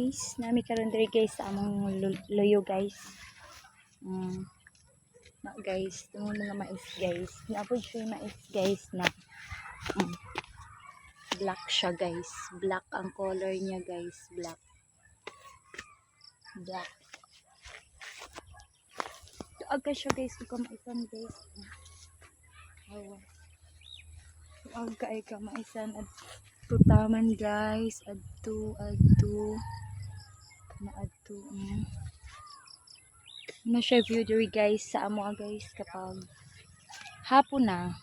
guys, nami karon diri guys sa among loyo guys. Na guys, tungod mga mais guys. Naapod siya yung mais guys na black siya guys. Black ang color niya guys, black. Black. Aga siya guys, kung kamaisan guys. Awan. Aga ay kamaisan at tutaman guys, adto na adto na siya view diri guys sa amo guys kapag hapon na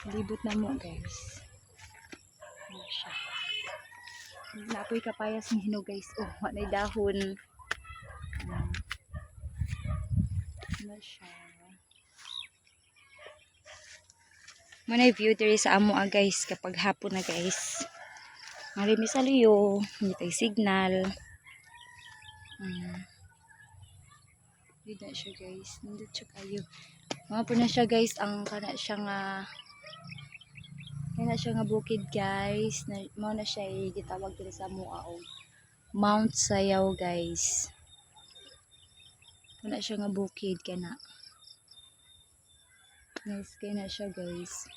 libot na mo guys. Ano siya, napoy kapayas ng hinog guys. Oh, wanay dahon. Ano siya, manay view diri sa amo guys kapag hapon na guys. Marimi sa liyo, hindi tayo signal. Hindi siya guys, nandito siya kayo. Mga po na siya guys, ang kana siya nga bukid guys. Mao na siya gitawag diri sa mua og Mount Sayaw guys. Kana siya nga bukid kana. Nice kay na siya guys.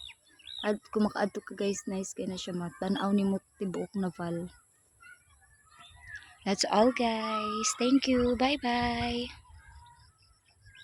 At kung makaadto ka guys, nice kay na siya, matanaw nimo tibuok na val. That's all guys. Thank you. Bye bye.